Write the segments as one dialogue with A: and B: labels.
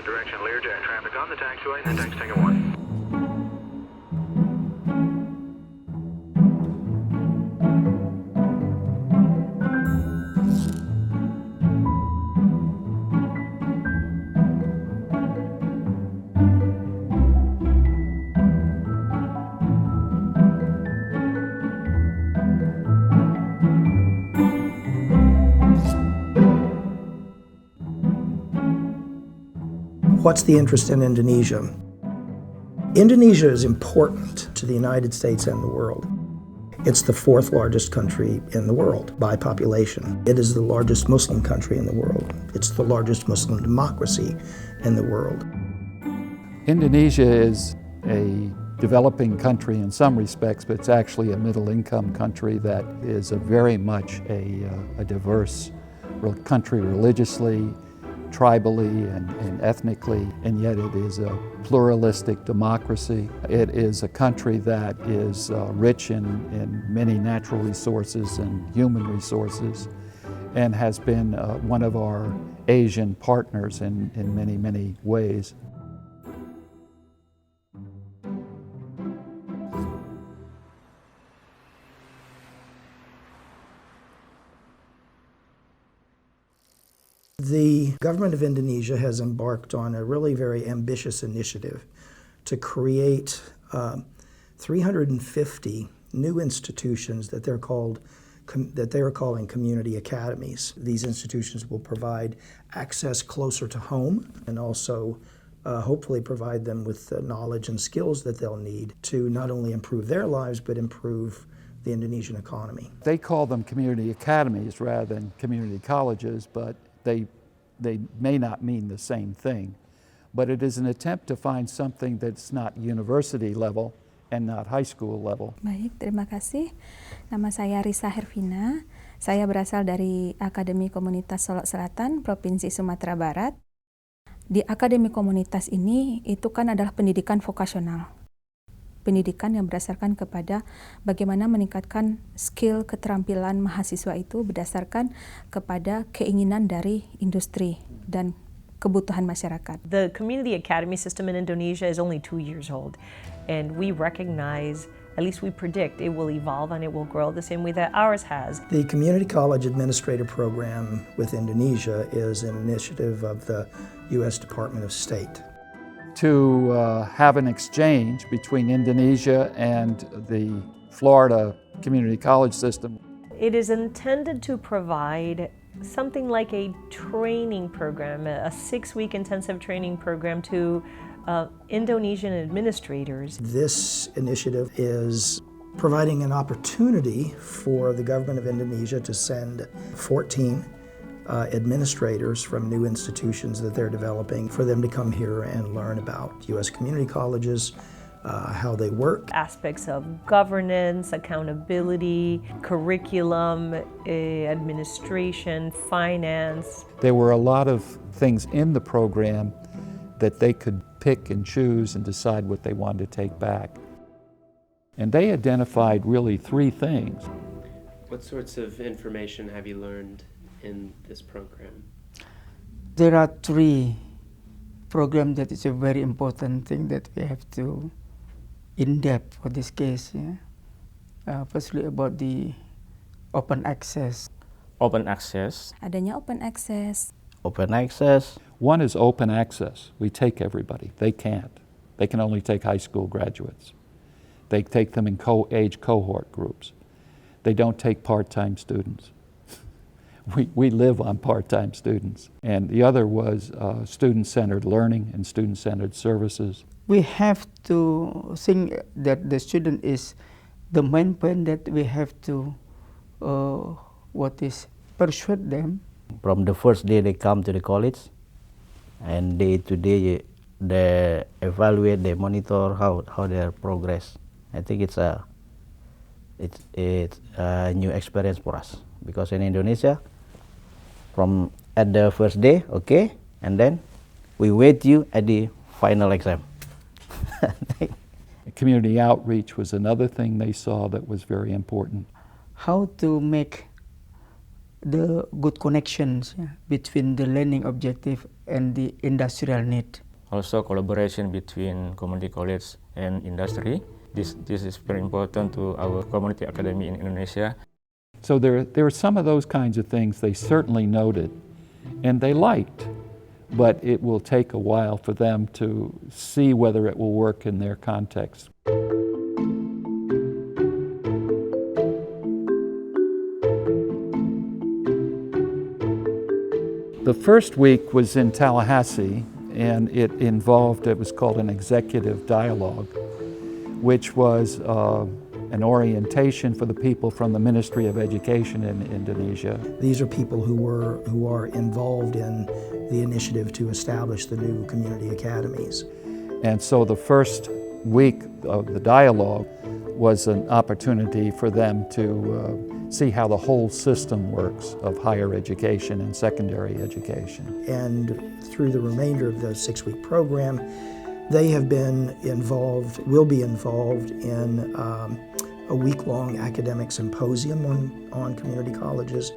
A: direction, Learjet traffic on the taxiway, and then taxi ticket 1.
B: What's the interest in Indonesia? Indonesia is important to the United States and the world. It's the fourth largest country in the world by population. It is the largest Muslim country in the world. It's the largest Muslim democracy in the world.
C: Indonesia is a developing country in some respects, but it's actually a middle-income country that is very much a diverse country religiously, tribally and ethnically, and yet it is a pluralistic democracy. It is a country that is rich in many natural resources and human resources, and has been one of our Asian partners in many, many ways.
B: The government of Indonesia has embarked on a really very ambitious initiative to create 350 new institutions that they're calling community academies. These institutions will provide access closer to home and also hopefully provide them with the knowledge and skills that they'll need to not only improve their lives but improve the Indonesian economy.
C: They call them community academies rather than community colleges, but they may not mean the same thing. But it is an attempt to find something that's not university level and not high school level.
D: Baik, terima kasih. Nama saya Risa Hervina. Saya berasal dari Akademi Komunitas Solok Selatan, Provinsi Sumatera Barat. Di Akademi Komunitas ini, itu kan adalah pendidikan vokasional. Pendidikan yang berdasarkan kepada bagaimana meningkatkan skill keterampilan mahasiswa itu berdasarkan kepada keinginan dari industri dan kebutuhan masyarakat.
E: The community academy system in Indonesia is only 2 years old, and we recognize, at least we predict, it will evolve and it will grow the same way that ours has.
B: The Community College Administrator Program with Indonesia is an initiative of the U.S. Department of State.
C: To have an exchange between Indonesia and the Florida community college system.
E: It is intended to provide something like a training program, a 6-week intensive training program to Indonesian administrators.
B: This initiative is providing an opportunity for the government of Indonesia to send 14 administrators from new institutions that they're developing for them to come here and learn about U.S. community colleges, how they work.
E: Aspects of governance, accountability, curriculum, administration, finance.
C: There were a lot of things in the program that they could pick and choose and decide what they wanted to take back. And they identified really 3 things.
F: What sorts of information have you learned in this program?
G: There are 3 programs that is a very important thing that we have to in-depth for this case. Yeah? Firstly about the open access.
H: Open access.
D: Adanya open access.
H: Open access.
C: One is open access. We take everybody. They can't. They can only take high school graduates. They take them in age cohort groups. They don't take part-time students. We live on part-time students. And the other was student-centered learning and student-centered services.
G: We have to think that the student is the main point that we have to persuade them.
H: From the first day they come to the college, and day to day they evaluate, they monitor how their progress. I think it's a new experience for us, because in Indonesia, from at the first day, okay, and then we wait you at the final exam.
C: Community outreach was another thing they saw that was very important.
G: How to make the good connections between the learning objective and the industrial need.
I: Also collaboration between community college and industry. This is very important to our community academy in Indonesia.
C: So there are some of those kinds of things they certainly noted and they liked, but it will take a while for them to see whether it will work in their context. The first week was in Tallahassee, and it was called an executive dialogue, which was an orientation for the people from the Ministry of Education in Indonesia.
B: These are people who are involved in the initiative to establish the new community academies.
C: And so the first week of the dialogue was an opportunity for them to see how the whole system works of higher education and secondary education.
B: And through the remainder of the 6-week program, they have been involved, will be involved in a week-long academic symposium on community colleges.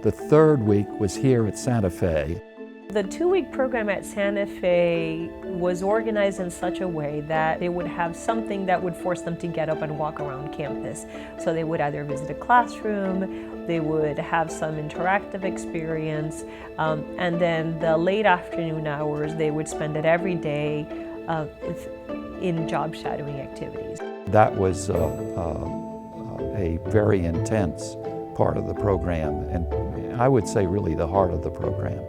C: The third week was here at Santa Fe.
E: The 2-week program at Santa Fe was organized in such a way that they would have something that would force them to get up and walk around campus. So they would either visit a classroom, they would have some interactive experience, and then the late afternoon hours, they would spend it every day in job shadowing activities.
C: That was a very intense part of the program, and I would say really the heart of the program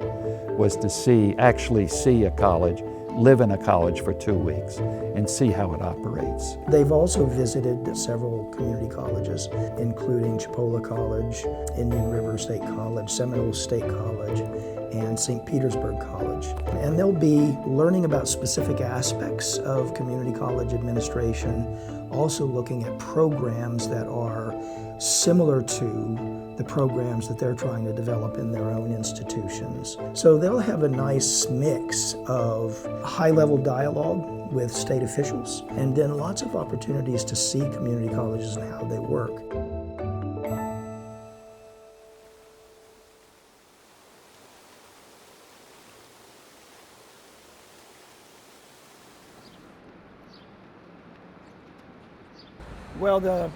C: was to actually see a college, live in a college for 2 weeks, and see how it operates.
B: They've also visited several community colleges, including Chipola College, Indian River State College, Seminole State College, and St. Petersburg College. And they'll be learning about specific aspects of community college administration, also looking at programs that are similar to the programs that they're trying to develop in their own institutions. So they'll have a nice mix of high-level dialogue with state officials, and then lots of opportunities to see community colleges and how they work. Well, the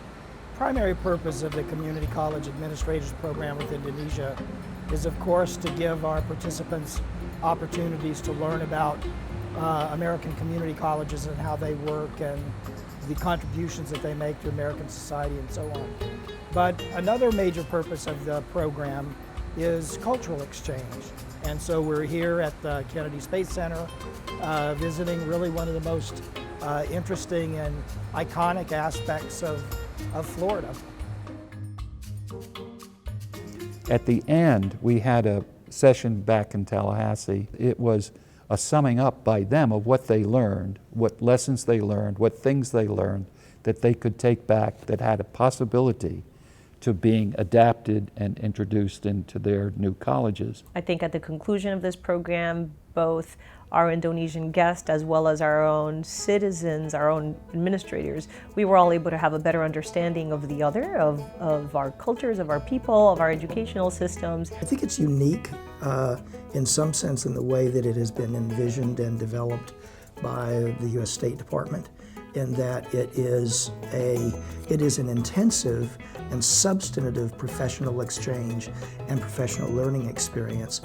B: primary purpose of the Community College Administrators Program with Indonesia is, of course, to give our participants opportunities to learn about American community colleges and how they work and the contributions that they make to American society and so on. But another major purpose of the program is cultural exchange. And so we're here at the Kennedy Space Center visiting really one of the most interesting and iconic aspects of Florida.
C: At the end, we had a session back in Tallahassee. It was a summing up by them of what they learned, what lessons they learned, what things they learned that they could take back that had a possibility to being adapted and introduced into their new colleges.
E: I think at the conclusion of this program, both our Indonesian guests as well as our own citizens, our own administrators, we were all able to have a better understanding of the other, of our cultures, of our people, of our educational systems.
B: I think it's unique in some sense in the way that it has been envisioned and developed by the U.S. State Department, in that it is an intensive and substantive professional exchange and professional learning experience.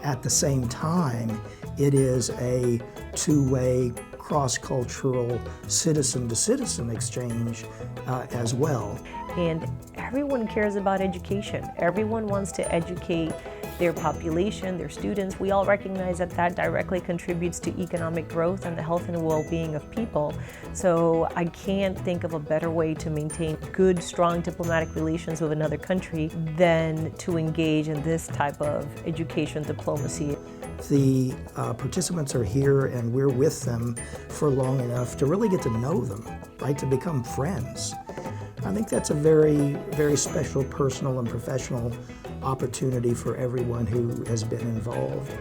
B: At the same time, it is a two-way, cross-cultural, citizen-to-citizen exchange as well.
E: And everyone cares about education. Everyone wants to educate their population, their students. We all recognize that that directly contributes to economic growth and the health and well-being of people. So I can't think of a better way to maintain good, strong diplomatic relations with another country than to engage in this type of education diplomacy.
B: The participants are here and we're with them for long enough to really get to know them, right, to become friends. I think that's a very, very special personal and professional opportunity for everyone who has been involved.